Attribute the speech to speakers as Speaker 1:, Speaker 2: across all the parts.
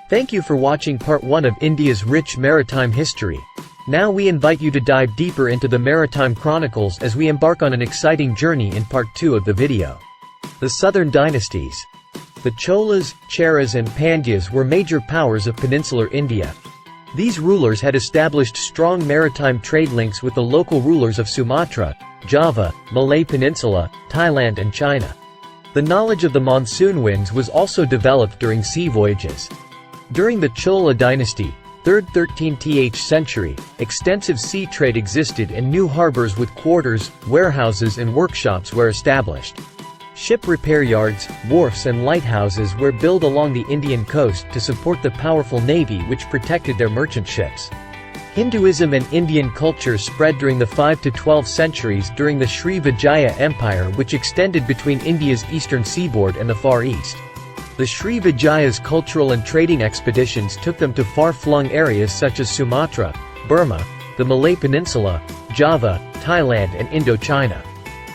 Speaker 1: Thank you for watching part 1 of India's rich maritime history. Now we invite you to dive deeper into the Maritime Chronicles as we embark on an exciting journey in part 2 of the video. The Southern Dynasties. The Cholas, Cheras and Pandyas were major powers of peninsular India. These rulers had established strong maritime trade links with the local rulers of Sumatra, Java, Malay Peninsula, Thailand and China. The knowledge of the monsoon winds was also developed during sea voyages. During the Chola dynasty, 3rd–13th century, extensive sea trade existed and new harbors with quarters, warehouses and workshops were established. Ship repair yards, wharfs and lighthouses were built along the Indian coast to support the powerful navy which protected their merchant ships. Hinduism and Indian culture spread during the 5th to 12th centuries during the Sri Vijaya Empire, which extended between India's eastern seaboard and the Far East. The Sri Vijaya's cultural and trading expeditions took them to far-flung areas such as Sumatra, Burma, the Malay Peninsula, Java, Thailand and Indochina.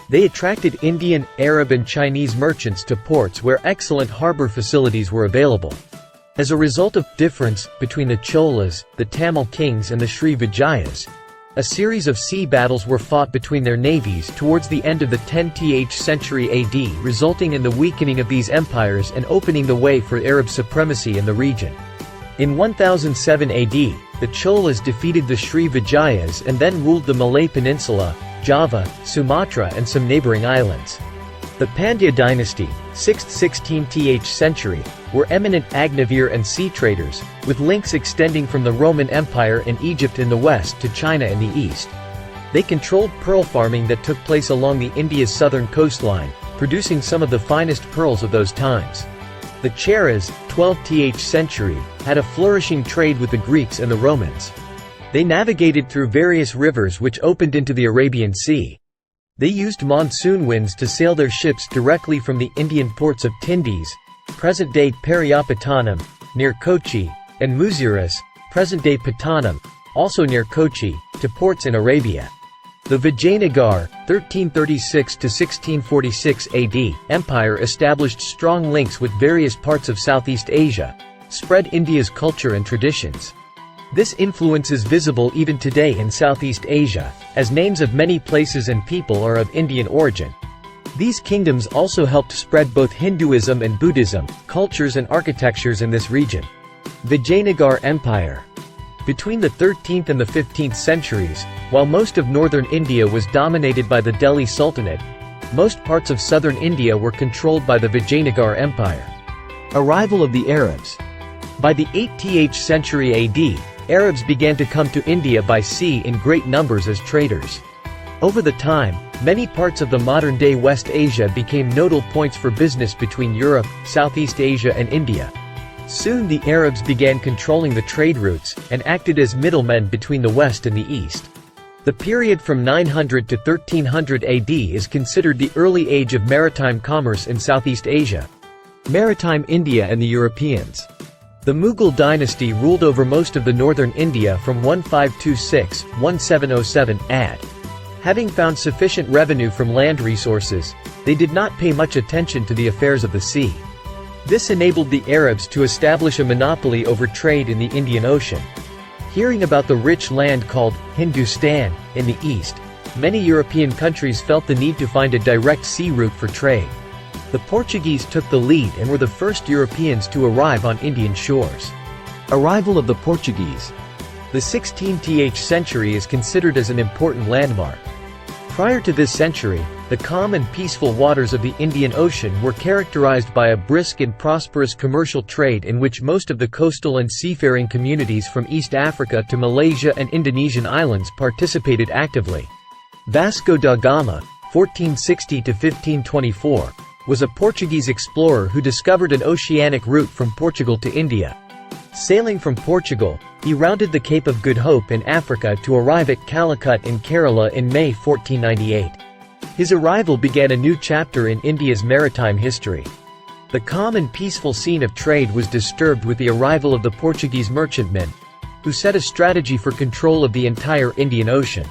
Speaker 1: They attracted Indian, Arab and Chinese merchants to ports where excellent harbor facilities were available. As a result of difference between the Cholas, the Tamil kings and the Sri Vijayas, a series of sea battles were fought between their navies towards the end of the 10th century AD, resulting in the weakening of these empires and opening the way for Arab supremacy in the region. In 1007 AD, the Cholas defeated the Sri Vijayas and then ruled the Malay Peninsula, Java, Sumatra and some neighboring islands. The Pandya dynasty, 6th–16th century, were eminent Agnavir and sea traders, with links extending from the Roman Empire and Egypt in the west to China in the east. They controlled pearl farming that took place along the India's southern coastline, producing some of the finest pearls of those times. The Cheras, 12th century, had a flourishing trade with the Greeks and the Romans. They navigated through various rivers which opened into the Arabian Sea. They used monsoon winds to sail their ships directly from the Indian ports of Tindis, present-day Periyapatanam, near Kochi, and Muziris, present-day Pattanam, also near Kochi, to ports in Arabia. The Vijayanagar, 1336–1646 AD, empire established strong links with various parts of Southeast Asia, spread India's culture and traditions. This influence is visible even today in Southeast Asia, as names of many places and people are of Indian origin. These kingdoms also helped spread both Hinduism and Buddhism, cultures and architectures in this region. Vijayanagar Empire. Between the 13th and the 15th centuries, while most of northern India was dominated by the Delhi Sultanate, most parts of southern India were controlled by the Vijayanagar Empire. Arrival of the Arabs. By the 8th century AD, Arabs began to come to India by sea in great numbers as traders. Over the time, many parts of the modern-day West Asia became nodal points for business between Europe, Southeast Asia and India. Soon the Arabs began controlling the trade routes, and acted as middlemen between the West and the East. The period from 900 to 1300 AD is considered the early age of maritime commerce in Southeast Asia. Maritime India and the Europeans. The Mughal dynasty ruled over most of the northern India from 1526–1707 AD. Having found sufficient revenue from land resources, they did not pay much attention to the affairs of the sea. This enabled the Arabs to establish a monopoly over trade in the Indian Ocean. Hearing about the rich land called Hindustan in the east, many European countries felt the need to find a direct sea route for trade. The Portuguese took the lead and were the first Europeans to arrive on Indian shores. Arrival of the Portuguese. The 16th century is considered as an important landmark. Prior to this century, the calm and peaceful waters of the Indian Ocean were characterized by a brisk and prosperous commercial trade in which most of the coastal and seafaring communities from East Africa to Malaysia and Indonesian islands participated actively. Vasco da Gama, 1460–1524, was a Portuguese explorer who discovered an oceanic route from Portugal to India. Sailing from Portugal, he rounded the Cape of Good Hope in Africa to arrive at Calicut in Kerala in May 1498. His arrival began a new chapter in India's maritime history. The calm and peaceful scene of trade was disturbed with the arrival of the Portuguese merchantmen, who set a strategy for control of the entire Indian Ocean.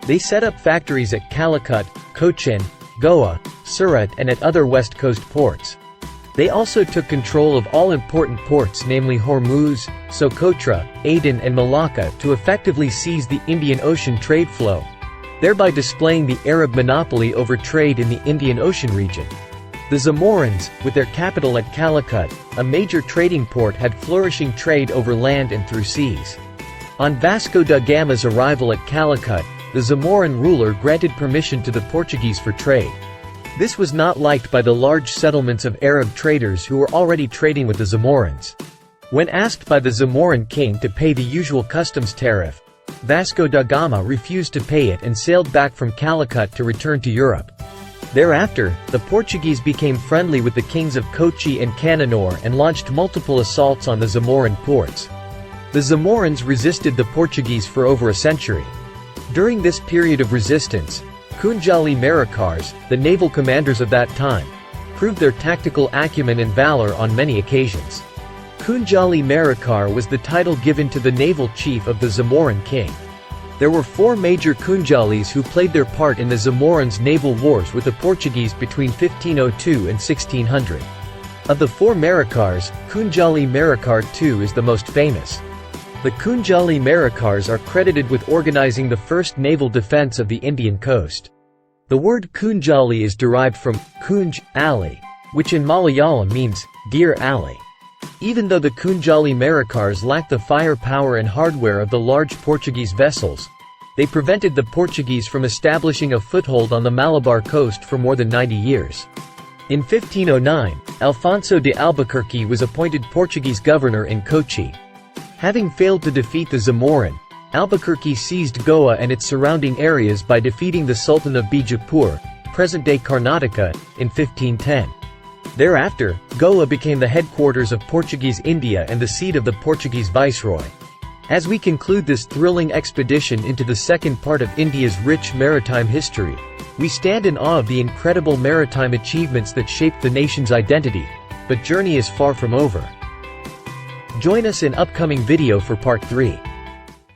Speaker 1: They set up factories at Calicut, Cochin, Goa, Surat and at other west coast ports. They also took control of all important ports, namely Hormuz, Socotra, Aden and Malacca, to effectively seize the Indian Ocean trade flow, thereby displaying the Arab monopoly over trade in the Indian Ocean region. The Zamorans, with their capital at Calicut, a major trading port, had flourishing trade over land and through seas. On Vasco da Gama's arrival at Calicut, the Zamoran ruler granted permission to the Portuguese for trade. This was not liked by the large settlements of Arab traders who were already trading with the Zamorans. When asked by the Zamoran king to pay the usual customs tariff, Vasco da Gama refused to pay it and sailed back from Calicut to return to Europe. Thereafter, the Portuguese became friendly with the kings of Kochi and Cananor and launched multiple assaults on the Zamoran ports. The Zamorans resisted the Portuguese for over a century. During this period of resistance, Kunjali Marikars, the naval commanders of that time, proved their tactical acumen and valor on many occasions. Kunjali Marikar was the title given to the naval chief of the Zamoran king. There were 4 major Kunjalis who played their part in the Zamorans' naval wars with the Portuguese between 1502 and 1600. Of the 4 Marikars, Kunjali Marikar II is the most famous. The Kunjali Marikars are credited with organizing the first naval defense of the Indian coast. The word Kunjali is derived from Kunj, alley, which in Malayalam means deer alley. Even though the Kunjali Marikars lacked the firepower and hardware of the large Portuguese vessels, they prevented the Portuguese from establishing a foothold on the Malabar coast for more than 90 years. In 1509, Alfonso de Albuquerque was appointed Portuguese governor in Kochi. Having failed to defeat the Zamoran, Albuquerque seized Goa and its surrounding areas by defeating the Sultan of Bijapur, present-day Karnataka, in 1510. Thereafter, Goa became the headquarters of Portuguese India and the seat of the Portuguese viceroy. As we conclude this thrilling expedition into the second part of India's rich maritime history, we stand in awe of the incredible maritime achievements that shaped the nation's identity, but journey is far from over. Join us in upcoming video for part 3.